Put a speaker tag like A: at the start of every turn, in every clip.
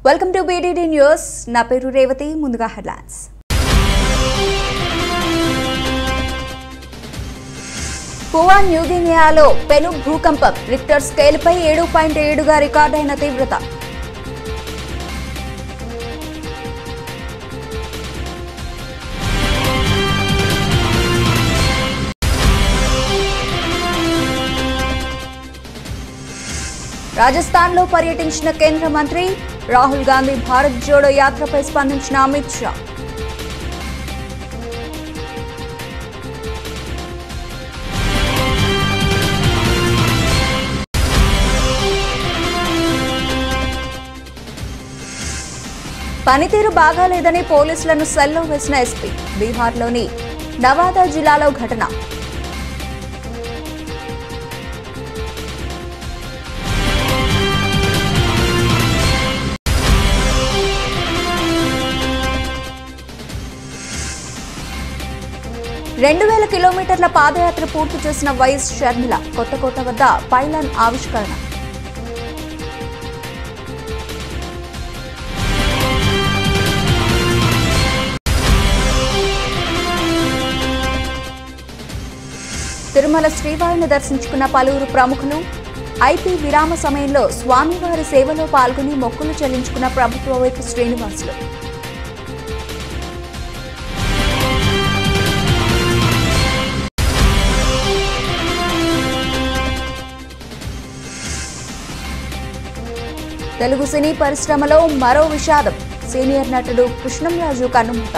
A: Welcome to BDD news. నా పేరు రేవతి. ముందుగా హెడ్లైన్స్. పువా న్యూగినియాలో పెను భూకంపం. రిక్టర్ స్కేల్పై 7.7గా రికార్డైన తీవ్రత. రాజస్థాన్లో పర్యటించిన కేంద్ర మంత్రి రాహుల్ గాంధీ భారత్ జోడో యాత్రపై స్పందించిన అమిత్ షా. పనితీరు బాగాలేదని పోలీసులను సెల్లో వేసిన ఎస్పీ. బీహార్లోని నవాదా జిల్లాలో ఘటన. రెండు 2000 కిలోమీటర్ల పాదయాత్ర పూర్తి చేసిన వైఎస్ షర్మిల. కొత్తకోట వద్ద పైలాన్ ఆవిష్కరణ. తిరుమల శ్రీవారిని దర్శించుకున్న పలువురు ప్రముఖులు. ఐపీ విరామ సమయంలో స్వామివారి సేవలో పాల్గొని మొక్కులు చెల్లించుకున్న ప్రభుత్వ వైపు శ్రీనివాసులు. తెలుగు సినీ పరిశ్రమలో మరో విషాదం. సీనియర్ నటుడు కృష్ణంరాజు కన్నుమూత.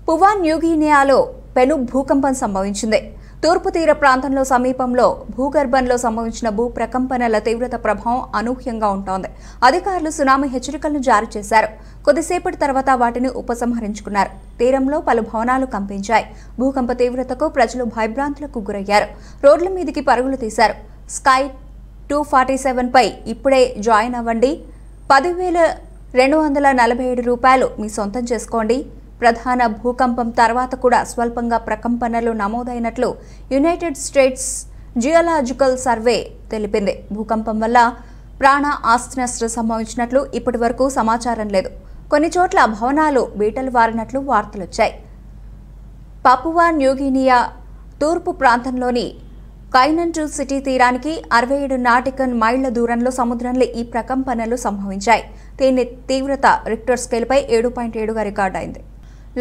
A: పువా న్యూగినియాలో పెను భూకంపం సంభవించింది. తూర్పు తీర ప్రాంతంలో సమీపంలో భూగర్భంలో సంభవించిన భూ ప్రకంపనల తీవ్రత ప్రభావం అనూహ్యంగా ఉంటోంది. అధికారులు సునామీ హెచ్చరికలను జారీ చేశారు. కొద్దిసేపటి తర్వాత వాటిని ఉపసంహరించుకున్నారు. తీరంలో పలు భవనాలు కంపించాయి. భూకంప తీవ్రతకు ప్రజలు భయభ్రాంతులకు గురయ్యారు. రోడ్ల మీదికి పరుగులు తీశారు. స్కై 247 పై ఇప్పుడే జాయిన్ అవ్వండి. 10,247 రూపాయలు మీ సొంతం చేసుకోండి. ప్రధాన భూకంపం తర్వాత కూడా స్వల్పంగా ప్రకంపనలు నమోదైనట్లు యునైటెడ్ స్టేట్స్ జియోలాజికల్ సర్వే తెలిపింది. భూకంపం వల్ల ప్రాణ ఆస్తి నష్టం సంభవించినట్లు ఇప్పటి వరకు సమాచారం లేదు. కొన్ని చోట్ల భవనాలు బీటలు వారినట్లు వార్తలొచ్చాయి. పాపువా న్యూగినియా తూర్పు ప్రాంతంలోని కైనంటు సిటీ తీరానికి 67 నాటికల్ మైళ్ల దూరంలో సముద్రంలో ఈ ప్రకంపనలు సంభవించాయి. దీని తీవ్రత రిక్టర్ స్కేల్పై 7.7గా రికార్డైంది.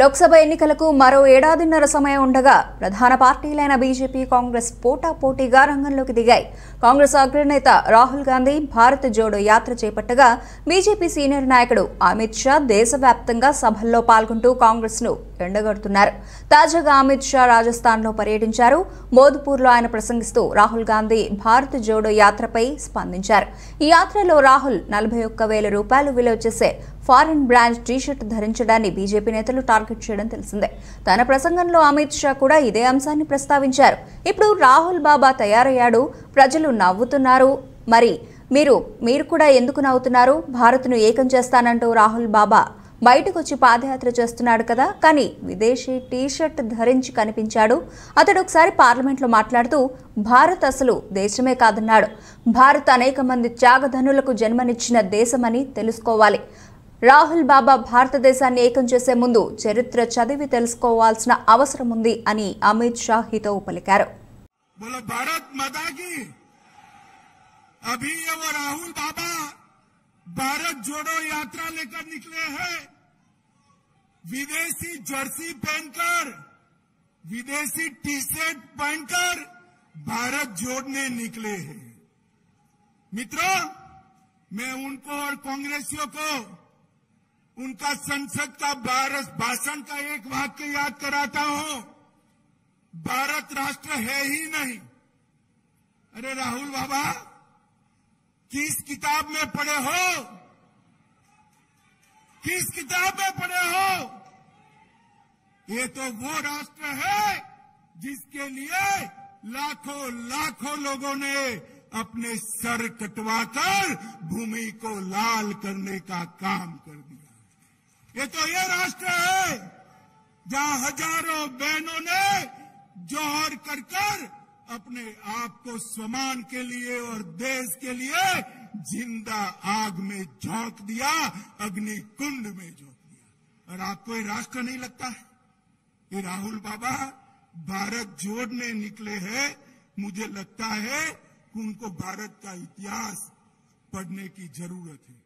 A: లోక్సభ ఎన్నికలకు మరో ఏడాదిన్నర సమయం ఉండగా ప్రధాన పార్టీలైన బీజేపీ, కాంగ్రెస్ పోటాపోటీగా రంగంలోకి దిగాయి. కాంగ్రెస్ అగ్రనేత రాహుల్ గాంధీ భారత్ జోడో యాత్ర చేపట్టగా బీజేపీ సీనియర్ నాయకుడు అమిత్ షా దేశవ్యాప్తంగా సభల్లో పాల్గొంటూ కాంగ్రెస్ ను ఎండగడుతున్నారు. తాజాగా అమిత్ షా రాజస్థాన్లో పర్యటించారు. మోద్పూర్లో ఆయన ప్రసంగిస్తూ రాహుల్ గాంధీ భారత్ జోడో యాత్రపై స్పందించారు. ఈ యాత్రలో రాహుల్ 41,000 రూపాయలు విలువ చేసే ఫారిన్ బ్రాండ్ టీషర్ట్ ధరించడాన్ని బీజేపీ నేతలు టార్గెట్ చేయడం తెలిసిందే. తన ప్రసంగంలో అమిత్ షా కూడా ఇదే అంశాన్ని ప్రస్తావించారు. ఇప్పుడు రాహుల్ బాబా తయారయ్యాడు, ప్రజలు నవ్వుతున్నారు, మరి మీరు కూడా ఎందుకు నవ్వుతున్నారు? భారత్ను ఏకం చేస్తానంటూ రాహుల్ బాబా బయటకొచ్చి పాదయాత్ర చేస్తున్నాడు కదా, కానీ విదేశీ టీషర్ట్ ధరించి కనిపించాడు. అతడు ఒకసారి పార్లమెంట్లో మాట్లాడుతూ భారత్ అసలు దేశమే కాదన్నాడు. భారత్ అనేక మంది త్యాగధనులకు జన్మనిచ్చిన దేశమని తెలుసుకోవాలి. రాహుల్ బాబా భారతదేశాన్ని ఏకం చేసే ముందు చరిత్ర చదివి తెలుసుకోవాల్సిన అవసరం ఉంది అని అమిత్ షా హితవు పలికారు.
B: अभी वो राहुल बाबा भारत जोड़ो यात्रा लेकर निकले हैं। विदेशी जर्सी पहनकर, विदेशी टी शर्ट पहनकर भारत जोड़ने निकले हैं। मित्रों, मैं उनको और कांग्रेसियों को उनका संसद का भाषण का एक वाक्य याद कराता हूं। भारत राष्ट्र है ही नहीं। अरे राहुल बाबा, किस किताब में पढ़े हो? किस किताब में पढ़े हो? ये तो वो राष्ट्र है जिसके लिए लाखों लाखों लोगों ने अपने सर कटवाकर भूमि को लाल करने का काम कर दिया। ये तो ये राष्ट्र है जहां हजारों बहनों ने जोहर कर कर अपने आप को स्वमान के लिए और देश के लिए जिंदा आग में झोंक दिया, अग्नि कुंड में झोंक दिया। और आपको ये राष्ट्र नहीं लगता है? ये राहुल बाबा भारत जोड़ने निकले हैं। मुझे लगता है कि उनको भारत का इतिहास पढ़ने की जरूरत है।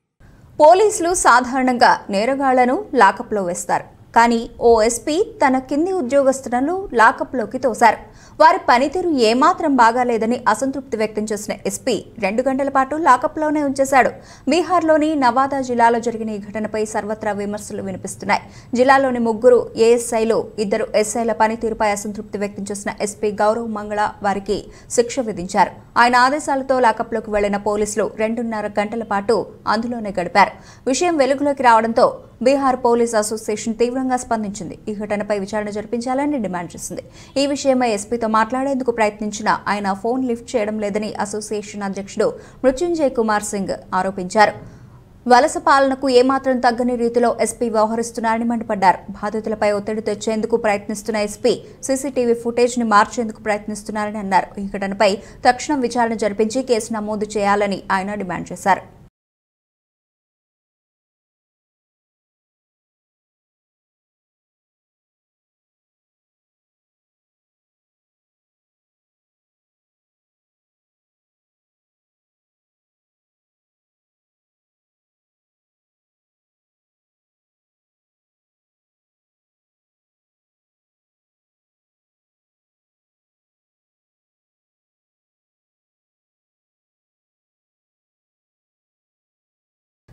A: పోలీసులు సాధారణంగా నేరగాళ్లను లాకప్లో వేస్తారు. కానీ ఓ ఎస్పీ తన కింది ఉద్యోగస్తులను లాకప్లోకి తోశారు. వారి పనితీరు ఏమాత్రం బాగాలేదని అసంతృప్తి వ్యక్తం చేసిన ఎస్పీ 2 గంటల పాటు లాకప్లోనే ఉంచేశాడు. బీహార్లోని నవాదా జిల్లాలో జరిగిన ఈ ఘటనపై సర్వత్రా విమర్శలు వినిపిస్తున్నాయి. జిల్లాలోని 3 ఏఎస్ఐలు 2 ఎస్ఐల పనితీరుపై అసంతృప్తి వ్యక్తం చేసిన ఎస్పీ గౌరవ్ మంగళ వారికి శిక్ష విధించారు. ఆయన ఆదేశాలతో లాకప్లోకి వెళ్లిన పోలీసులు 2.5 గంటల పాటు అందులోనే గడిపారు. విషయం వెలుగులోకి రావడంతో బీహార్ పోలీస్ అసోసియేషన్ తీవ్రంగా స్పందించింది. ఈ ఘటనపై విచారణ జరిపించాలని డిమాండ్ చేసింది. ఈ విషయమై ఎస్పీతో మాట్లాడేందుకు ప్రయత్నించినా ఆయన ఫోన్ లిఫ్ట్ చేయడం లేదని అసోసియేషన్ అధ్యక్షుడు మృత్యుంజయ్ కుమార్ సింగ్ ఆరోపించారు. వలస పాలనకు ఏమాత్రం తగ్గని రీతిలో ఎస్పీ వ్యవహరిస్తున్నారని మండిపడ్డారు. బాధితులపై ఒత్తిడి తెచ్చేందుకు ప్రయత్నిస్తున్న ఎస్పీ సీసీటీవీ ఫుటేజ్ ని మార్చేందుకు ప్రయత్నిస్తున్నారని అన్నారు. ఈ ఘటనపై తక్షణం విచారణ జరిపించి కేసు నమోదు చేయాలని ఆయన డిమాండ్ చేశారు.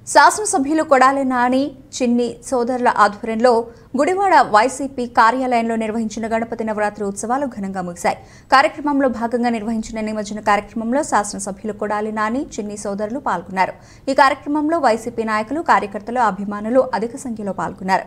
A: శాసనసభ్యులు కొడాలి నాని, చిన్ని సోదరుల ఆధ్వర్యంలో గుడివాడ వైసీపీ కార్యాలయంలో నిర్వహించిన గణపతి నవరాత్రి ఉత్సవాలు ఘనంగా ముగిశాయి. కార్యక్రమంలో భాగంగా నిర్వహించిన నిమజ్జన కార్యక్రమంలో శాసనసభ్యులు కొడాలి నాని, చిన్ని సోదరులు పాల్గొన్నారు. ఈ కార్యక్రమంలో వైసీపీ నాయకులు, కార్యకర్తలు, అభిమానులు అధిక సంఖ్యలో పాల్గొన్నారు.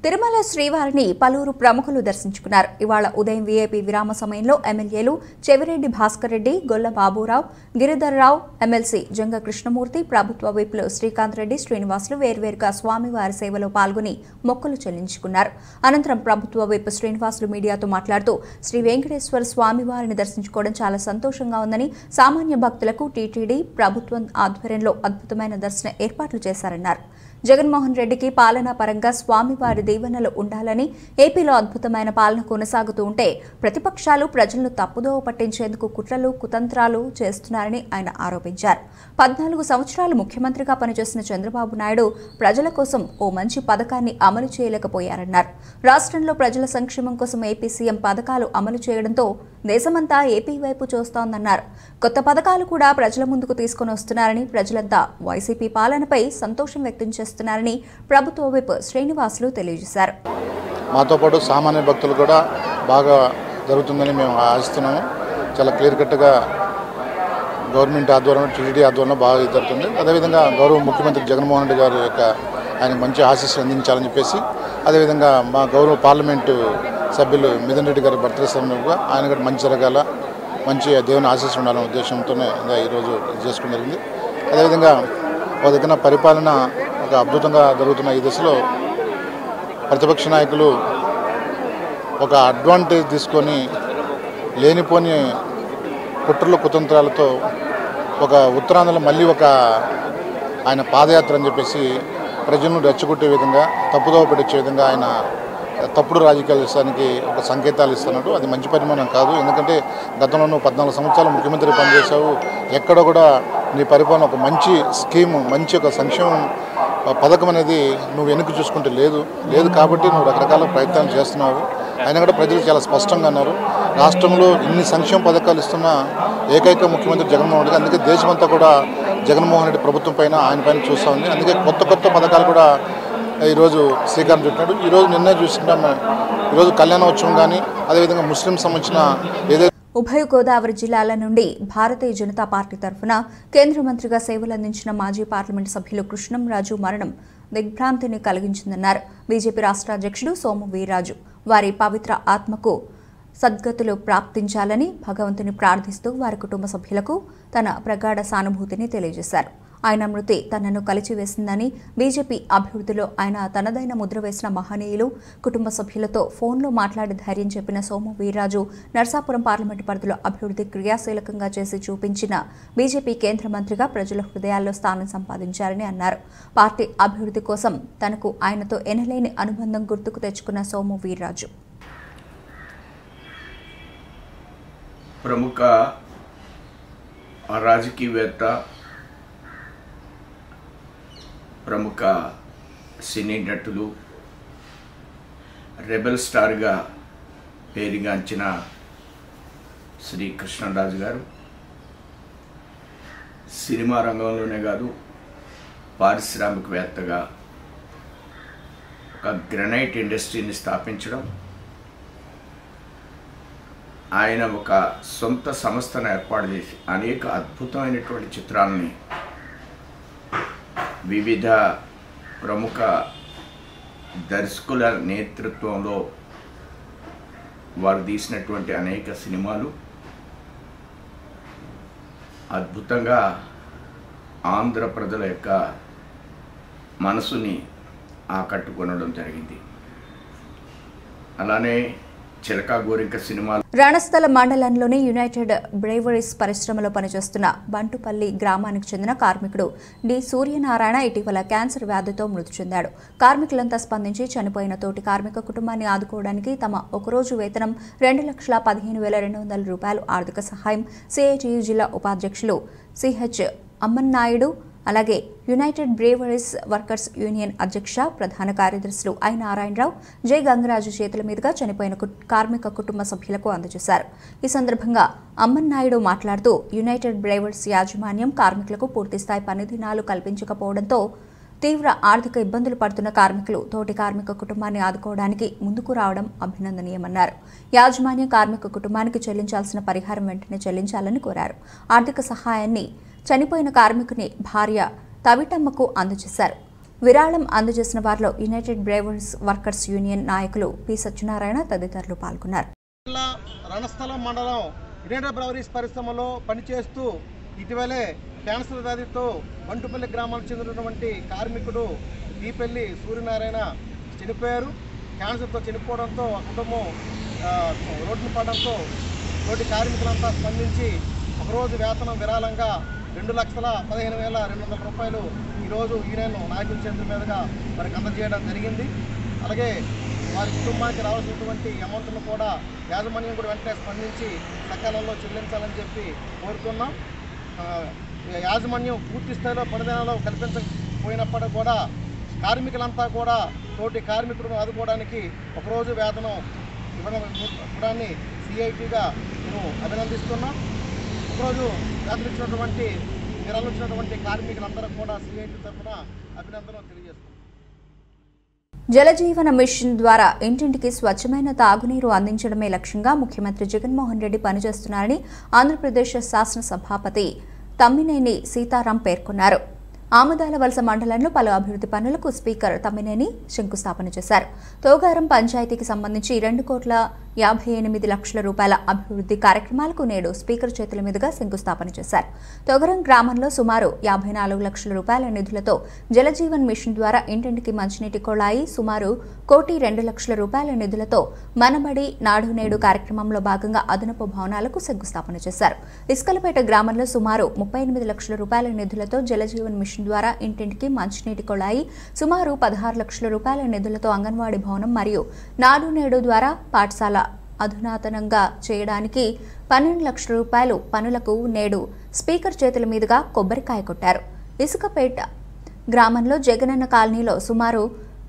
A: తిరుమల శ్రీవారిని పలువురు ప్రముఖులు దర్శించుకున్నారు. ఇవాళ ఉదయం వీఐపీ విరామ సమయంలో ఎమ్మెల్యేలు చెవిరెడ్డి భాస్కర్ రెడ్డి, గొల్ల బాబురావు, గిరిధర్రావు, ఎమ్మెల్సీ జంగ కృష్ణమూర్తి, ప్రభుత్వ విప్లు శ్రీకాంత్ రెడ్డి, శ్రీనివాసులు వేర్వేరుగా స్వామివారి సేవలో పాల్గొని మొక్కులు చెల్లించుకున్నారు. అనంతరం ప్రభుత్వ విప్ శ్రీనివాసులు మీడియాతో మాట్లాడుతూ శ్రీ వెంకటేశ్వర స్వామివారిని దర్శించుకోవడం చాలా సంతోషంగా ఉందని, సామాన్య భక్తులకు టీటీడీ ప్రభుత్వం ఆధ్వర్యంలో అద్భుతమైన దర్శన ఏర్పాట్లు చేశారన్నారు. జగన్మోహన్ రెడ్డికి పాలనా పరంగా స్వామివారి దీవెనలు ఉండాలని, ఏపీలో అద్భుతమైన పాలన కొనసాగుతూ ఉంటే ప్రతిపక్షాలు ప్రజలను తప్పుదోవ పట్టించేందుకు కుట్రలు, కుతంత్రాలు చేస్తున్నారని ఆయన ఆరోపించారు. 14 సంవత్సరాలు ముఖ్యమంత్రిగా పనిచేసిన చంద్రబాబు నాయుడు ప్రజల కోసం ఓ మంచి పథకాన్ని అమలు చేయలేకపోయారన్నారు. రాష్ట్రంలో ప్రజల సంక్షేమం కోసం ఏపీ సీఎం పథకాలు అమలు చేయడంతో దేశమంతా ఏపీ వైపు చూస్తోందన్నారు. కొత్త పథకాలు కూడా ప్రజల ముందుకు తీసుకుని వస్తున్నారని, ప్రజలంతా వైసీపీ పాలనపై సంతోషం వ్యక్తం చేస్తున్నారని ప్రభుత్వ విప్ శ్రీనివాసులు తెలియజేశారు.
C: మాతో పాటు సామాన్య భక్తులు కూడా బాగా జరుగుతుందని మేము ఆశిస్తున్నాము. చాలా క్లియర్ కట్గా గవర్నమెంట్ ఆధ్వర్యంలో టీటీడీ ఆధ్వర్యంలో బాగా జరుగుతుంది. అదేవిధంగా గౌరవ ముఖ్యమంత్రి జగన్మోహన్ రెడ్డి గారి యొక్క ఆయన మంచి ఆశీస్సులు అందించాలని చెప్పేసి, అదేవిధంగా మా గౌరవ పార్లమెంటు సభ్యులు మిథున్ రెడ్డి గారి బర్త్డే సందర్భంగా ఆయన కూడా మంచి జరగాల, మంచి దేవుని ఆశీస్సులు ఉండాలనే ఉద్దేశంతోనే ఈరోజు చేసుకుని జరిగింది. అదేవిధంగా ఒక దగ్గర పరిపాలన ఒక అద్భుతంగా జరుగుతున్న ఈ దశలో ప్రతిపక్ష నాయకులు ఒక అడ్వాంటేజ్ తీసుకొని లేనిపోని కుట్రలు కుతంత్రాలతో ఒక ఉత్తరాంధ్రలో మళ్ళీ ఒక ఆయన పాదయాత్ర అని చెప్పేసి ప్రజలను రెచ్చగొట్టే విధంగా, తప్పుదోవ పెట్టించే విధంగా ఆయన తప్పుడు రాజకీయాలు ఇస్తానికి ఒక సంకేతాలు ఇస్తున్నాడు. అది మంచి పరిమాణం కాదు. ఎందుకంటే గతంలో నువ్వు 14 సంవత్సరాలు ముఖ్యమంత్రి పనిచేశావు, ఎక్కడ కూడా నీ పరిపాలన ఒక మంచి స్కీము, మంచి ఒక సంక్షేమం పథకం అనేది నువ్వు వెనక్కి చూసుకుంటే లేదు కాబట్టి నువ్వు రకరకాల ప్రయత్నాలు చేస్తున్నావు. అయినా కూడా ప్రజలు చాలా స్పష్టంగా అన్నారు, రాష్ట్రంలో ఇన్ని సంక్షేమ పథకాలు ఇస్తున్న ఏకైక ముఖ్యమంత్రి జగన్మోహన్ రెడ్డి. అందుకే దేశమంతా కూడా జగన్మోహన్ రెడ్డి ప్రభుత్వం పైన ఆయన పైన చూస్తూ ఉంది. అందుకే కొత్త పథకాలు కూడా ఈరోజు శ్రీకారం చుట్టినాడు. ఈరోజు నిన్నే చూసుకుంటాం, ఈరోజు కళ్యాణోత్సవం కానీ అదేవిధంగా ముస్లిం సంబంధించిన ఏదైతే
A: ఉభయ గోదావరి జిల్లాల నుండి భారతీయ జనతా పార్టీ తరఫున కేంద్ర మంత్రిగా సేవలందించిన మాజీ పార్లమెంటు సభ్యులు కృష్ణంరాజు మరణం దిగ్భ్రాంతిని కలిగించిందన్నారు బీజేపీ రాష్ట్ర అధ్యక్షుడు సోము వీర్రాజు. వారి పవిత్ర ఆత్మకు సద్గతులు ప్రాప్తించాలని భగవంతుని ప్రార్థిస్తూ వారి కుటుంబ సభ్యులకు తన ప్రగాఢ సానుభూతిని తెలియజేశారు. ఆయన మృతి తనను కలిచివేసిందని, బీజేపీ అభివృద్ధిలో ఆయన తనదైన ముద్ర వేసిన మహనీయులు, కుటుంబ సభ్యులతో ఫోన్లో మాట్లాడి ధైర్యం చెప్పిన సోము వీర్రాజు నర్సాపురం పార్లమెంటు పరిధిలో అభివృద్ధి క్రియాశీలకంగా చేసి చూపించిన బీజేపీ కేంద్ర మంత్రిగా ప్రజల హృదయాల్లో స్థానం సంపాదించారని అన్నారు. పార్టీ అభివృద్ధి కోసం తనకు ఆయనతో ఎనలేని అనుబంధం గుర్తుకు తెచ్చుకున్న సోము వీర్రాజు
D: ప్రముఖ రాజకీయవేత్త, ప్రముఖ సినీ నటులు, రెబెల్ స్టార్గా పేరుగాంచిన శ్రీ కృష్ణరాజు గారు సినిమా రంగంలోనే కాదు, పారిశ్రామికవేత్తగా ఒక గ్రనైట్ ఇండస్ట్రీని స్థాపించడం, ఆయన ఒక సొంత సంస్థను ఏర్పాటు చేసి అనేక అద్భుతమైనటువంటి చిత్రాలని వివిధ ప్రముఖ దర్శకుల నేతృత్వంలో వారు తీసినటువంటి అనేక సినిమాలు అద్భుతంగా ఆంధ్ర ప్రజల యొక్క మనసుని ఆకట్టుకొనడం జరిగింది. అలానే చిలకా గోరింక సినిమాలు.
A: రణస్థల మండలంలోని యునైటెడ్ బ్రేవరీస్ పరిశ్రమలో పనిచేస్తున్న బంటుపల్లి గ్రామానికి చెందిన కార్మికుడు డి సూర్యనారాయణ ఇటీవల క్యాన్సర్ వ్యాధితో మృతి చెందాడు. కార్మికులంతా స్పందించి చనిపోయిన తోటి కార్మిక కుటుంబాన్ని ఆదుకోవడానికి తమ ఒకరోజు వేతనం 2,15,200 రూపాయలు ఆర్థిక సహాయం సిఐటియు జిల్లా ఉపాధ్యక్షులు సిహెచ్ అమ్మన్నాయుడు, అలాగే యునైటెడ్ బ్రేవరీస్ వర్కర్స్ యూనియన్ అధ్యక్ష ప్రధాన కార్యదర్శులు ఐ నారాయణరావు, జె గంగరాజు చేతుల మీదుగా చనిపోయిన కార్మిక కుటుంబ సభ్యులకు అందజేశారు. ఈ సందర్భంగా అమ్మన్నాయుడు మాట్లాడుతూ యునైటెడ్ బ్రేవరీస్ యాజమాన్యం కార్మికులకు పూర్తిస్థాయి పని దినాలు కల్పించకపోవడంతో తీవ్ర ఆర్థిక ఇబ్బందులు పడుతున్న కార్మికులు తోటి కార్మిక కుటుంబాన్ని ఆదుకోవడానికి ముందుకు రావడం అభినందనీయమన్నారు. యాజమాన్యం కార్మిక కుటుంబానికి చెల్లించాల్సిన పరిహారం వెంటనే చెల్లించాలని కోరారు. ఆర్థిక సహాయాన్ని చనిపోయిన కార్మికుని భార్య తవిటమ్మకు అందజేశారు. విరాళం అందజేసిన వారిలో యునైటెడ్ బ్రేవరీస్ వర్కర్స్ యూనియన్ నాయకులు పి సత్యనారాయణ తదితరులు పాల్గొన్నారు.
E: రణస్థలం మండలం యునైటెడ్ బ్రేవరీస్ పరిశ్రమలో పనిచేస్తూ ఇటీవలే క్యాన్సర్ వ్యాధితో బంటుపల్లి గ్రామానికి చెందినటువంటి కార్మికుడు దీపల్లి సూర్యనారాయణ చనిపోయారు. క్యాన్సర్తో చనిపోవడంతో ఆ కుటుంబం రోడ్డున పడడంతో తోటి కార్మికులంతా స్పందించి ఒకరోజు వేతనం విరాళంగా 2,15,200 రూపాయలు ఈరోజు యూనియన్ నాయకుల చేతుల మీదుగా వారికి అందజేయడం జరిగింది. అలాగే వారి కుటుంబానికి రావాల్సినటువంటి అమౌంట్ను కూడా యాజమాన్యం కూడా వెంటనే స్పందించి సకాలంలో చెల్లించాలని చెప్పి కోరుతున్నాం. యాజమాన్యం పూర్తి స్థాయిలో పనిదినాలు కల్పించకపోయినప్పటికీ కూడా కార్మికులంతా కూడా తోటి కార్మికులను ఆదుకోవడానికి ఒకరోజు వేతనం ఇవ్వడాన్ని సిఐటిగా మేము అభినందిస్తున్నాం. ఒకరోజు వేతనం ఇచ్చినటువంటి విరాళం ఇచ్చినటువంటి కార్మికులందరూ కూడా సిఐటి తరఫున అభినందనలు తెలియజేస్తున్నాం.
A: జలజీవన మిషన్ ద్వారా ఇంటింటికి స్వచ్ఛమైన తాగునీరు అందించడమే లక్ష్యంగా ముఖ్యమంత్రి జగన్మోహన్ రెడ్డి పనిచేస్తున్నారని ఆంధ్రప్రదేశ్ శాసనసభాపతి తమ్మినేని సీతారాం పేర్కొన్నారు. ఆమదాల వలస మండలంలో పలు అభివృద్ధి పనులకు స్పీకర్ తమ్మినేని శంకుస్థాపన చేశారు. తోగారం పంచాయతీకి సంబంధించి 2,58,00,000 రూపాయల అభివృద్ధి కార్యక్రమాలకు నేడు స్పీకర్ చేతుల మీదుగా శంకుస్థాపన చేశారు. తోగరం గ్రామంలో సుమారు 54 లక్షల రూపాయల నిధులతో జలజీవన్ మిషన్ ద్వారా ఇంటింటికి మంచినీటి కొళాయి, సుమారు 1,02,00,000 రూపాయల నిధులతో మనబడి నాడు నేడు కార్యక్రమంలో భాగంగా అదనపు భవనాలకు శంకుస్థాపన చేశారు. ఇస్కలపేట గ్రామంలో సుమారు 38 లక్షల రూపాయల నిధులతో జలజీవన్ మిషన్ ద్వారా ఇంటింటికి మంచినీటి కొళాయి, సుమారు 16 లక్షల రూపాయల నిధులతో అంగన్వాడీ భవనం మరియు నాడు నేడు ద్వారా పాఠశాల అధునాతనంగా చేయడానికి 12 లక్షల రూపాయలు పనులకు నేడు స్పీకర్ చేతుల మీదుగా కొబ్బరికాయ కొట్టారు. ఇసుకపేట గ్రామంలో జగనన్న కాలనీలో సుమారు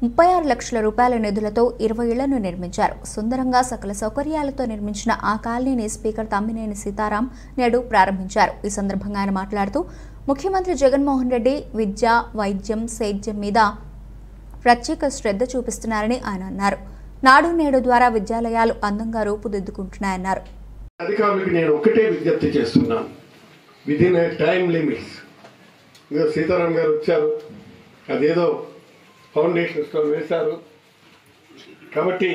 A: 36 లక్షల రూపాయల నిధులతో 20 ఇళ్లను నిర్మించారు. సుందరంగా సకల సౌకర్యాలతో నిర్మించిన ఆ కాలనీని స్పీకర్ తమ్మినేని సీతారాం నేడు ప్రారంభించారు. ఈ సందర్భంగా ఆయన మాట్లాడుతూ ముఖ్యమంత్రి జగన్మోహన్ రెడ్డి విద్య, వైద్యం, సేద్యం మీద ప్రత్యేక శ్రద్ధ చూపిస్తున్నారని ఆయన అన్నారు. నాడు నేడు ద్వారా విద్యాలయాలు అందంగా రూపుదిద్దుకుంటున్నాయన్నారు.
F: అధికారులకు నేను ఒకటే విజ్ఞప్తి చేస్తున్నాను, విదిన్ టైం లిమిట్స్. సీతారాం గారు వచ్చారు, అదేదో ఫౌండేషన్ స్టోన్ వేశారు కాబట్టి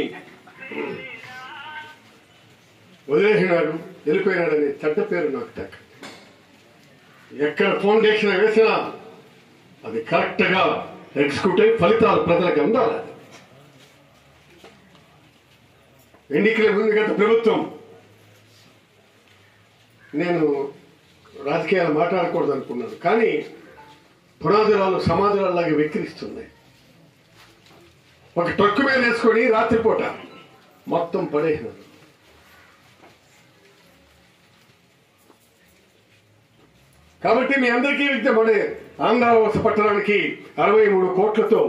F: వదిలేసినాడు, వెళ్ళిపోయినాడు అనే చెడ్డ పేరు నాకు దక్క. ఎక్కడ ఫౌండేషన్ వేసినా అది కరెక్ట్గా ఎగ్జిక్యూటివ్ ఫలితాలు ప్రజలకు అందాలి. ఎన్నికల ముందు గత ప్రభుత్వం, నేను రాజకీయాలు మాట్లాడకూడదు అనుకున్నాను, కానీ పునాదురాలు సమాధులలాగా వెక్కిరిస్తున్నాయి. ఒక ట్రక్కు మీద వేసుకొని రాత్రిపూట మొత్తం పడేసినారు. కాబట్టి మీ అందరికీ విద్యపడే ఆంధ్రవలస పట్టణానికి 63 కోట్లతో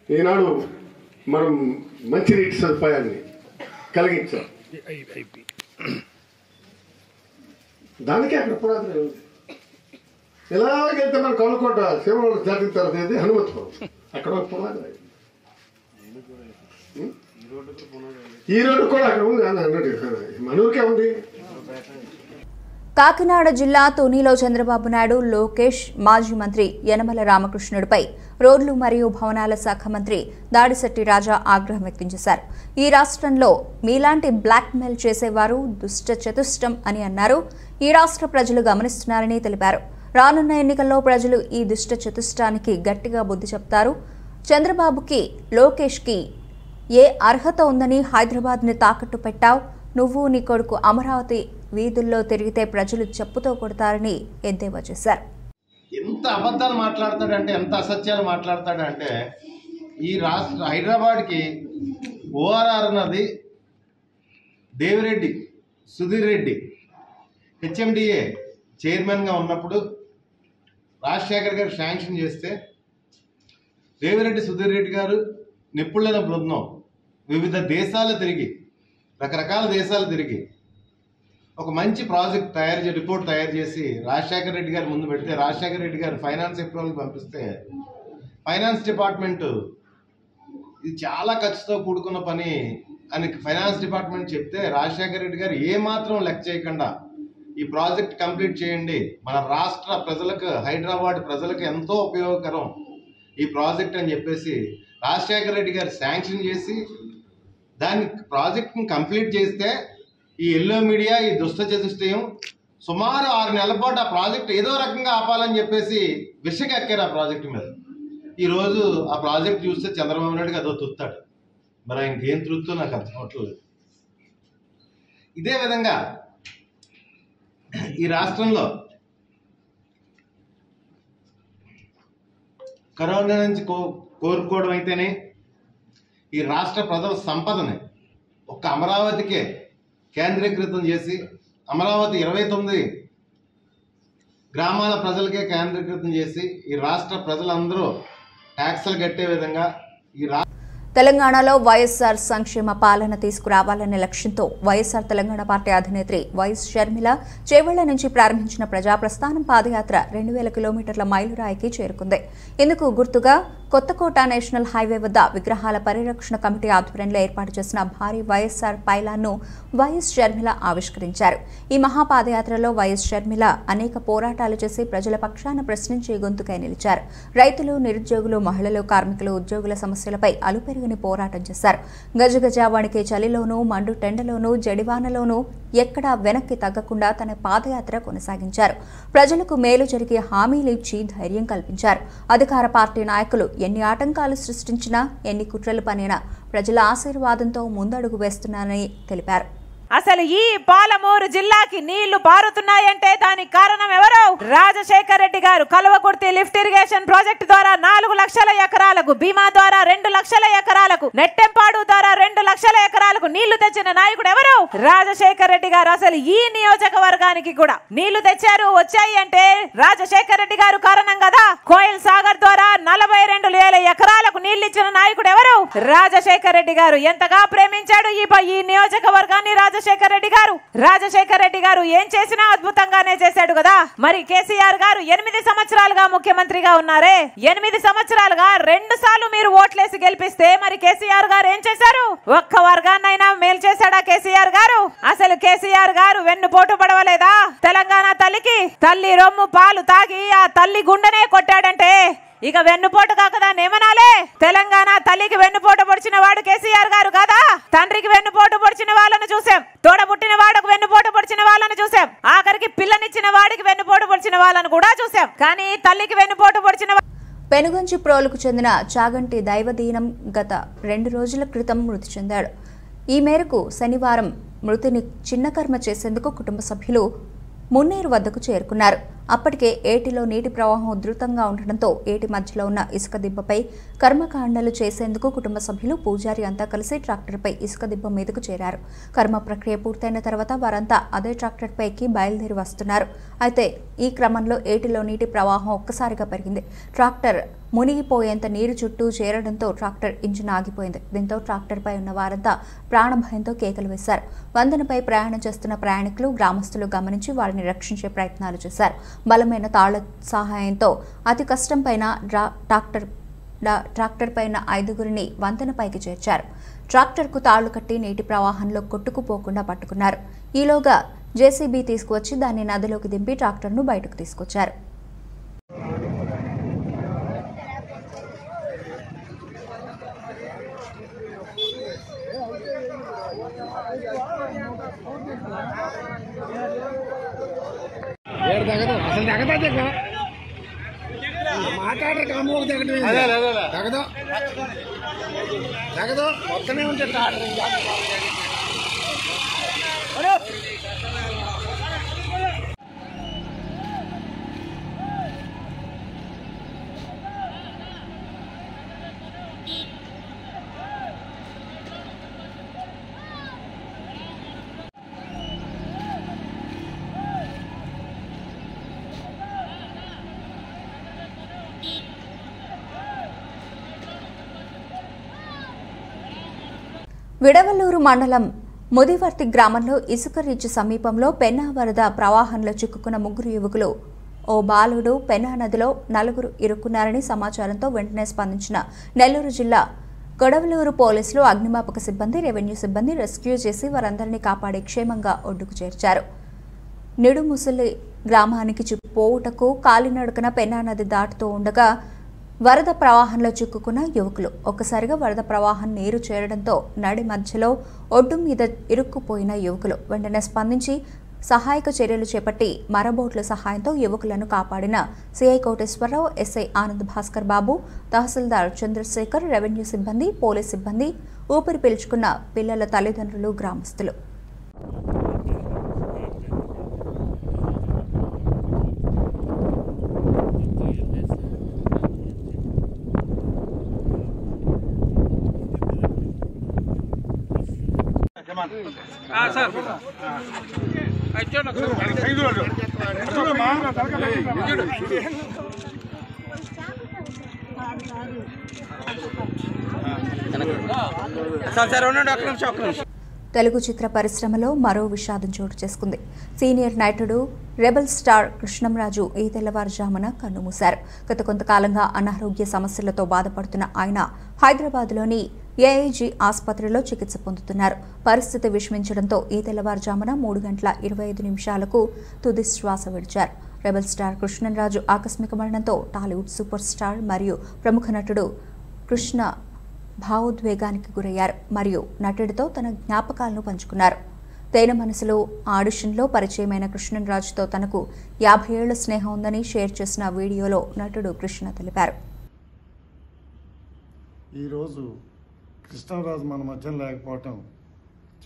F: ఈనాడు మనం మంచినీటి సదుపాయాన్ని కలిగించాం. దానికే అక్కడ పునాదులు ఉంది. ఎలాగైతే మన కనుకోట శివరాలు దాటిన తర్వాత హనుమతిపురం అక్కడ ఒక పునాది, ఈ రోడ్డు కూడా అక్కడ ఉంది అన్నట్టు మన ఊరికే ఉంది.
A: కాకినాడ జిల్లా తునిలో చంద్రబాబు నాయుడు, లోకేష్, మాజీ మంత్రి యనమల రామకృష్ణుడిపై రోడ్లు మరియు భవనాల శాఖ మంత్రి దాడిశెట్టి రాజా ఆగ్రహం వ్యక్తం చేశారు. ఈ రాష్ట్రంలో మీలాంటి బ్లాక్మెయిల్ చేసేవారు దుష్ట చతుష్టం అని అన్నారు. ఈ రాష్ట్ర ప్రజలు గమనిస్తున్నారని తెలిపారు. రానున్న ఎన్నికల్లో ప్రజలు ఈ దుష్ట చతుష్టానికి గట్టిగా బుద్ధి చెప్తారు. చంద్రబాబుకి, లోకేష్కి ఏ అర్హత ఉందని హైదరాబాద్ని తాకట్టు పెట్టావు? నువ్వు నీ కొడుకు అమరావతి వీధుల్లో తిరిగితే ప్రజలు చెప్పుతో కొడతారని ఎద్దేవా చేశారు.
E: ఎంత అబద్ధాలు మాట్లాడతాడంటే, ఎంత అసత్యాలు మాట్లాడతాడంటే, ఈ రాష్ట్ర హైదరాబాద్కి ఓఆర్ఆర్ అన్నది దేవిరెడ్డి సుధీర్ రెడ్డి హెచ్ఎండిఏ చైర్మన్గా ఉన్నప్పుడు రాజశేఖర్ గారు శాంక్షన్ చేస్తే దేవిరెడ్డి సుధీర్ రెడ్డి గారు నిపుణులైన బృందం వివిధ దేశాలు తిరిగి, రకరకాల దేశాలు తిరిగి ఒక మంచి ప్రాజెక్ట్ రిపోర్ట్ తయారు చేసి రాజశేఖర్ రెడ్డి గారు ముందు పెడితే, రాజశేఖర్ రెడ్డి గారు ఫైనాన్స్ అప్రూవల్కి పంపిస్తే ఫైనాన్స్ డిపార్ట్మెంట్ ఇది చాలా ఖర్చుతో కూడుకున్న పని అని ఫైనాన్స్ డిపార్ట్మెంట్ చెప్తే రాజశేఖర్ రెడ్డి గారు ఏమాత్రం లెక్క చేయకుండా ఈ ప్రాజెక్ట్ కంప్లీట్ చేయండి, మన రాష్ట్ర ప్రజలకు, హైదరాబాద్ ప్రజలకు ఎంతో ఉపయోగకరం ఈ ప్రాజెక్ట్ అని చెప్పేసి రాజశేఖర్ రెడ్డి గారు శాంక్షన్ చేసి దాన్ని ప్రాజెక్ట్ని కంప్లీట్ చేస్తే ఈ ఎల్లో మీడియా, ఈ దుష్ట చతుష్టయం సుమారు 6 నెలల పాటు ఆ ప్రాజెక్ట్ ఏదో రకంగా ఆపాలని చెప్పేసి విషకెక్కారు ఆ ప్రాజెక్టు మీద. ఈరోజు ఆ ప్రాజెక్ట్ చూస్తే చంద్రబాబు నాయుడుకి అదో తుత్తాడు. మరి ఇంకేం తృప్తో నాకు అర్థం అవట్లేదు. ఇదే విధంగా ఈ రాష్ట్రంలో కరోనా నుంచి కోరుకోవడం అయితేనే ఈ రాష్ట్ర ప్రజల సంపదని ఒక్క అమరావతికే కేంద్రీకృతం చేసి, అమరావతి 29 గ్రామాల ప్రజలకే కేంద్రీకృతం చేసి ఈ రాష్ట్ర ప్రజలందరూ ట్యాక్సులు కట్టే విధంగా
A: తెలంగాణలో వైఎస్ఆర్ సంక్షేమ పాలన తీసుకురావాలనే లక్ష్యంతో వైఎస్ఆర్ తెలంగాణ పార్టీ అధినేత్రి వైఎస్ షర్మిల చేవెళ్ల నుంచి ప్రారంభించిన ప్రజాప్రస్థానం పాదయాత్ర 2000 కిలోమీటర్ల మైలురాయికి చేరుకుంది. ఇందుకు గుర్తుగా కొత్తకోట నేషనల్ హైవే వద్ద విగ్రహాల పరిరక్షణ కమిటీ ఆధ్వర్యంలో ఏర్పాటు చేసిన భారీ వైఎస్ఆర్ పైలాన్ను వైఎస్ షర్మిల ఆవిష్కరించారు. ఈ మహాపాదయాత్రలో వైఎస్ షర్మిల అనేక పోరాటాలు చేసి ప్రజల పక్షాన ప్రశ్నించే గొంతుకై నిలిచారు. రైతులు, నిరుద్యోగులు, మహిళలు, కార్మికులు, ఉద్యోగుల సమస్యలపై అలుపెరుగని పోరాటం చేశారు. గజగజ వణికే చలిలోనూ, మండు టెండలోనూ, జడివానలోనూ ఎక్కడా వెనక్కి తగ్గకుండా తన పాదయాత్ర కొనసాగించారు. ప్రజలకు మేలు జరిగే హామీలు ఇచ్చి ధైర్యం కల్పించారు. అధికార పార్టీ నాయకులు ఎన్ని ఆటంకాలు సృష్టించినా, ఎన్ని కుట్రలు పనినా ప్రజల ఆశీర్వాదంతో ముందడుగు వేస్తున్నారని తెలిపారు.
G: అసలు ఈ పాలమూరు జిల్లాకి నీళ్లు పారుతున్నాయంటే దానికి కారణం ఎవరు? రాజశేఖర్ రెడ్డి గారు. కల్వకుర్తి లిఫ్ట్ ఇరిగేషన్ ప్రాజెక్టు ద్వారా 4 లక్షల ఎకరాలకు, భీమా ద్వారా 2 లక్షల ఎకరాలకు, నెట్టెంపాడు ద్వారా 2 లక్షల ఎకరాలకు నీళ్లు తెచ్చిన నాయకుడు ఎవరు? రాజశేఖర్ రెడ్డి గారు. అసలు ఈ నియోజకవర్గానికి కూడా నీళ్లు తెచ్చారు, వచ్చాయి అంటే రాజశేఖర్ రెడ్డి గారు కారణం కదా. కోయల్ సాగర్ ద్వారా 42,000 ఎకరాలకు నీళ్లు ఇచ్చిన నాయకుడు ఎవరు? రాజశేఖర్ రెడ్డి గారు. ఎంతగా ప్రేమించాడు ఈ నియోజకవర్గాన్ని రాజశేఖర్ రెడ్డి గారు. రాజశేఖర్ రెడ్డి గారు ఏం చేసినా అద్భుతంగానే చేశాడు కదా. మరి కేసీఆర్ గారు 8 సంవత్సరాలుగా ముఖ్యమంత్రిగా ఉన్నారే. 8 సంవత్సరాలుగా 2 సార్లు మీరు ఓట్లేసి గెలిపిస్తే మరి కేసీఆర్ గారు ఏం చేశారు? ఒక్క వర్గాన్నైనా మేలు చేశాడా కేసీఆర్ గారు? అసలు కేసీఆర్ గారు వెన్నుపోటు పడవలేదా? తెలంగాణ తల్లికి తల్లి రొమ్ము పాలు తాగి ఆ తల్లి గుండెనే కొట్టాడంటే ఇక వెన్నుపోటు కాకదానేమనాలే? తెలంగాణ తల్లికి వెన్నుపోటు పొడిచిన వాడు కేసీఆర్ గారు కాదా? తండ్రికి వెన్నుపోటు పొడిచిన వాళ్ళను చూసాం, తోడబుట్టిన వాడుకు వెన్నుపోటు పొడిచిన వాళ్ళను చూసాం, ఆఖరికి పిల్లనిచ్చిన వాడికి వెన్నుపోటు పొడిచిన వాళ్ళను కూడా చూసాం. కానీ తల్లికి వెన్నుపోటు పొడిచిన
A: పెనుగంచి ప్రోలుకు చెందిన చాగంటి దైవదీనం గత 2 రోజుల క్రితం మృతి చెందాడు. ఈ మేరకు శనివారం మృతిని చిన్నకర్మ చేసేందుకు కుటుంబ సభ్యులు మున్నేరు వద్దకు చేరుకున్నారు. అప్పటికే ఏటిలో నీటి ప్రవాహం ఉధృతంగా ఉండడంతో ఏటి మధ్యలో ఉన్న ఇసుక దిబ్బపై కర్మకాండలు చేసేందుకు కుటుంబ సభ్యులు, పూజారి అంతా కలిసి ట్రాక్టర్పై ఇసుక దిబ్బ మీదకు చేరారు. కర్మ ప్రక్రియ పూర్తయిన తర్వాత వారంతా అదే ట్రాక్టర్పై ఎక్కి బయలుదేరి వస్తున్నారు. అయితే ఈ క్రమంలో ఏటిలో నీటి ప్రవాహం ఒక్కసారిగా పెరిగింది. ట్రాక్టర్ మునిగిపోయేంత నీరు చుట్టూ చేరడంతో ట్రాక్టర్ ఇంజిన్ ఆగిపోయింది. దీంతో ట్రాక్టర్పై ఉన్న వారంతా ప్రాణభయంతో కేకలు వేశారు. వంతెనపై ప్రయాణం చేస్తున్న ప్రయాణికులు, గ్రామస్తులు గమనించి వారిని రక్షించే ప్రయత్నాలు చేశారు. బలమైన తాళ్ల సహాయంతో అతి కష్టం పైన ట్రాక్టర్ పైన 5గురిని వంతెనపైకి చేర్చారు. ట్రాక్టర్కు తాళ్లు కట్టి నీటి ప్రవాహంలో కొట్టుకుపోకుండా పట్టుకున్నారు. ఈలోగా జేసీబీ తీసుకువచ్చి దాన్ని నదిలోకి దింపి ట్రాక్టర్ను బయటకు తీసుకొచ్చారు.
F: మొత్తమే ఉంటే
A: విడవలూరు మండలం ముదివర్తి గ్రామంలో ఇసుక రీచ్ సమీపంలో పెన్నా వరద ప్రవాహంలో చిక్కుకున్న 3 యువకులు, ఓ బాలుడు పెన్నా నదిలో 4 ఇరుక్కున్నారని సమాచారంతో వెంటనే స్పందించిన నెల్లూరు జిల్లా గొడవలూరు పోలీసులు, అగ్నిమాపక సిబ్బంది, రెవెన్యూ సిబ్బంది రెస్క్యూ చేసి వారందరినీ కాపాడి క్షేమంగా ఒడ్డుకు చేర్చారు. నిడుముసలి గ్రామానికి పోవుటకు కాలినడకన పెన్నా నది దాటుతూ ఉండగా వరద ప్రవాహంలో చిక్కుకున్న యువకులు ఒక్కసారిగా వరద ప్రవాహం నీరు చేరడంతో నడి మధ్యలో ఒడ్డు మీద ఇరుక్కుపోయిన యువకులు వెంటనే స్పందించి సహాయక చర్యలు చేపట్టి మరబోట్ల సహాయంతో యువకులను కాపాడిన సిఐ కోటేశ్వరరావు, ఎస్ఐ ఆనంద్ భాస్కర్ బాబు, తహసీల్దార్ చంద్రశేఖర్, రెవెన్యూ సిబ్బంది, పోలీస్ సిబ్బంది, ఊపిరి పీల్చుకున్న పిల్లల తల్లిదండ్రులు, గ్రామస్తులు. తెలుగు చిత్ర పరిశ్రమలో మరో విషాదం చోటు చేసుకుంది. సీనియర్ నటుడు రెబల్ స్టార్ కృష్ణంరాజు ఈ తెల్లవారుజామున కన్నుమూశారు. గత కొంతకాలంగా అనారోగ్య సమస్యలతో బాధపడుతున్న ఆయన హైదరాబాద్లోని ఏఐజీ ఆసుపత్రిలో చికిత్స పొందుతున్నారు. పరిస్థితి విషమించడంతో ఈ తెల్లవారుజామున 3:25 తుది శ్వాస విడిచారు. రెబల్ స్టార్ కృష్ణంరాజు ఆకస్మిక మరణంతో టాలీవుడ్ సూపర్ స్టార్ మరియు ప్రముఖ నటుడు కృష్ణ భావోద్వేగానికి గురయ్యారు మరియు నటుడితో తన జ్ఞాపకాలను పంచుకున్నారు. తేన మనసులో ఆడిషన్లో పరిచయమైన కృష్ణంరాజుతో తనకు 50 ఏళ్ల స్నేహం ఉందని షేర్ చేసిన వీడియోలో నటుడు కృష్ణ తెలిపారు.
F: ఈరోజు కృష్ణరాజు మన మధ్య లేకపోవటం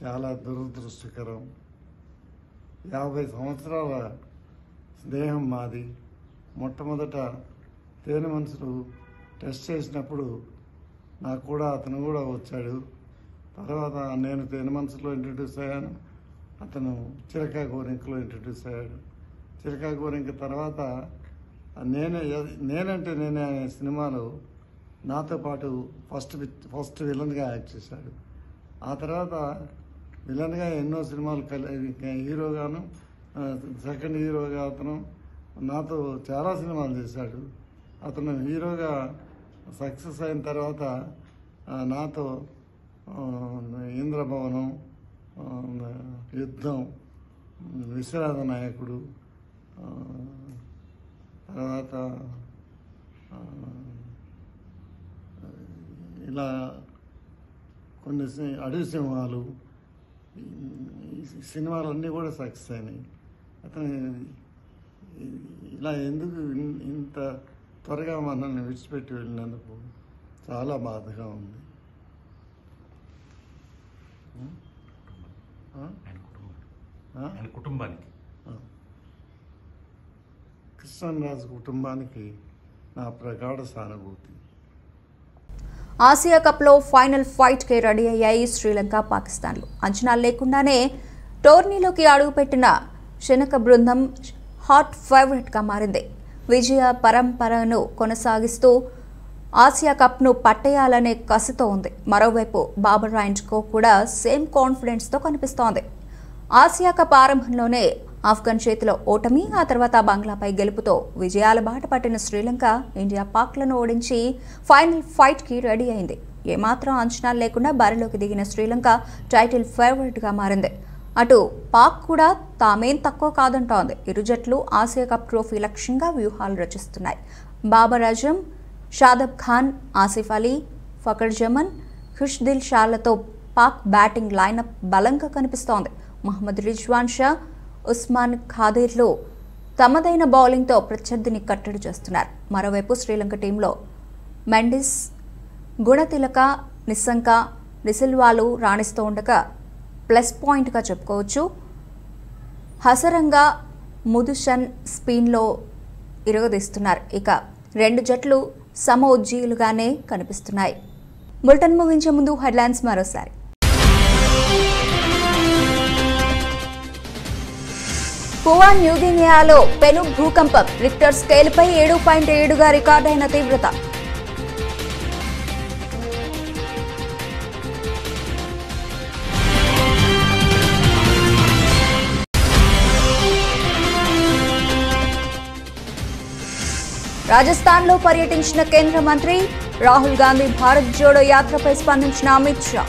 F: చాలా దురదృష్టకరం. 50 సంవత్సరాల స్నేహం మాది. మొట్టమొదట తేనె మనసులు టెస్ట్ చేసినప్పుడు నాకు కూడా అతను కూడా వచ్చాడు. తర్వాత నేను తేనె మనసులో ఇంట్రడ్యూస్ అయ్యాను, అతను చిలకా గోరింకలో ఇంట్రడ్యూస్ అయ్యాడు. చిలకా గోరింక తర్వాత నేనంటే నేనే అనే సినిమాలో నాతో పాటు ఫస్ట్ విలన్గా యాక్ట్ చేశాడు. ఆ తర్వాత విలన్గా ఎన్నో సినిమాలు హీరోగాను సెకండ్ హీరోగా అతను నాతో చాలా సినిమాలు చేశాడు. అతను హీరోగా సక్సెస్ అయిన తర్వాత నాతో ఇంద్రభవనం, యుద్ధం, విశ్వనాథ నాయకుడు, తర్వాత ఇలా కొన్ని అడవి సింహాలు, సినిమాలన్నీ కూడా సక్సెస్ అయినాయి. అతను ఇలా ఎందుకు ఇంత త్వరగా మనల్ని విడిచిపెట్టి వెళ్ళినందుకు చాలా బాధగా ఉంది.
E: కుటుంబానికి
F: కృష్ణరాజు కుటుంబానికి నా ప్రగాఢ సానుభూతి.
A: ఆసియా కప్లో ఫైనల్ ఫైట్కి రెడీ అయ్యాయి శ్రీలంక, పాకిస్తాన్లు. అంచనాలు లేకుండానే టోర్నీలోకి అడుగుపెట్టిన శనక బృందం హాట్ ఫేవరెట్గా మారింది. విజయ పరంపరను కొనసాగిస్తూ ఆసియా కప్ను పట్టేయాలనే కసితో ఉంది. మరోవైపు బాబర్ అండ్ కో కూడా సేమ్ కాన్ఫిడెన్స్తో కనిపిస్తోంది. ఆసియా కప్ ఆరంభంలోనే ఆఫ్ఘన్ చేతిలో ఓటమి, ఆ తర్వాత బంగ్లాపై గెలుపుతో విజయాల బాట పట్టిన శ్రీలంక ఇండియా పాక్లను ఓడించి ఫైనల్ ఫైట్కి రెడీ అయింది. ఏమాత్రం అంచనాలు లేకుండా బరిలోకి దిగిన శ్రీలంక టైటిల్ ఫేవరెట్గా మారింది. అటు పాక్ కూడా తామేం తక్కువ కాదంటోంది. ఇరు జట్లు ఆసియా కప్ ట్రోఫీ లక్ష్యంగా వ్యూహాలు రచిస్తున్నాయి. బాబర్ అజమ్, షాదబ్ ఖాన్, ఆసిఫ్ అలీ, ఫకర్ జమన్, ఖుష్దిల్ షాలతో పాక్ బ్యాటింగ్ లైనప్ బలంగా కనిపిస్తోంది. మహమ్మద్ రిజ్వాన్ షా, ఉస్మాన్ ఖాదిర్లు తమదైన బౌలింగ్తో ప్రత్యర్థిని కట్టడి చేస్తున్నారు. మరోవైపు శ్రీలంక టీంలో మెండిస్, గుణతిలక, నిస్సంక, డిసిల్వాలు రాణిస్తూ ఉండగా ప్లస్ పాయింట్గా చెప్పుకోవచ్చు. హసరంగా, ముదుషన్ స్పిన్లో ఇరగదీస్తున్నారు. ఇక రెండు జట్లు సమోజ్జీలుగానే కనిపిస్తున్నాయి. బులెటిన్ ముగించే ముందు హెడ్లైన్స్ మరోసారి. పువా న్యూగినియాలో పెను భూకంపం, రిక్టర్ స్కేల్పై 7.7గా రికార్డైన తీవ్రత. రాజస్థాన్లో పర్యటించిన కేంద్ర మంత్రి రాహుల్ గాంధీ భారత్ జోడో యాత్రపై స్పందించిన అమిత్ షా.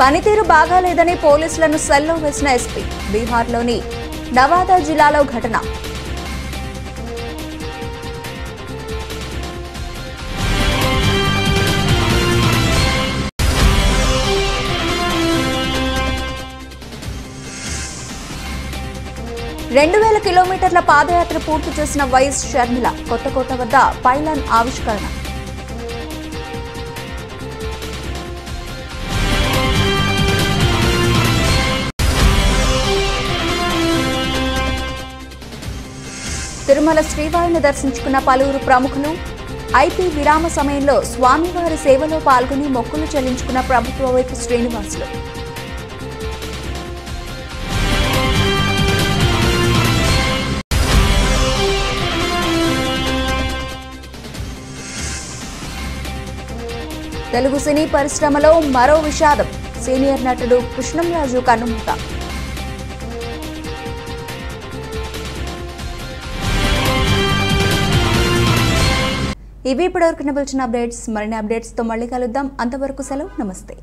A: పనితీరు బాగాలేదని పోలీసులను సెల్లో వేసిన ఎస్పీ. బీహార్లోని నవాదా జిల్లాలో ఘటన. రెండు 2000 కిలోమీటర్ల పాదయాత్ర పూర్తి చేసిన వైఎస్ షర్మిల. కొత్తకోట వద్ద పైలాన్ ఆవిష్కరణ. తిరుమల శ్రీవారిని దర్శించుకున్న పలువురు ప్రముఖులు. ఐపీ విరామ సమయంలో స్వామివారి సేవలో పాల్గొని మొక్కులు చెల్లించుకున్న ప్రభుత్వ వైపు శ్రీనివాసులు. తెలుగు సినీ పరిశ్రమలో మరో విషాదం. సీనియర్ నటుడు కృష్ణంరాజు కన్నుమూత. ఇవి ఇప్పటివరకు నిలిచిన అప్డేట్స్. మరిన్ని అప్డేట్స్తో మళ్ళీ కలుద్దాం. అంతవరకు సెలవు. నమస్తే.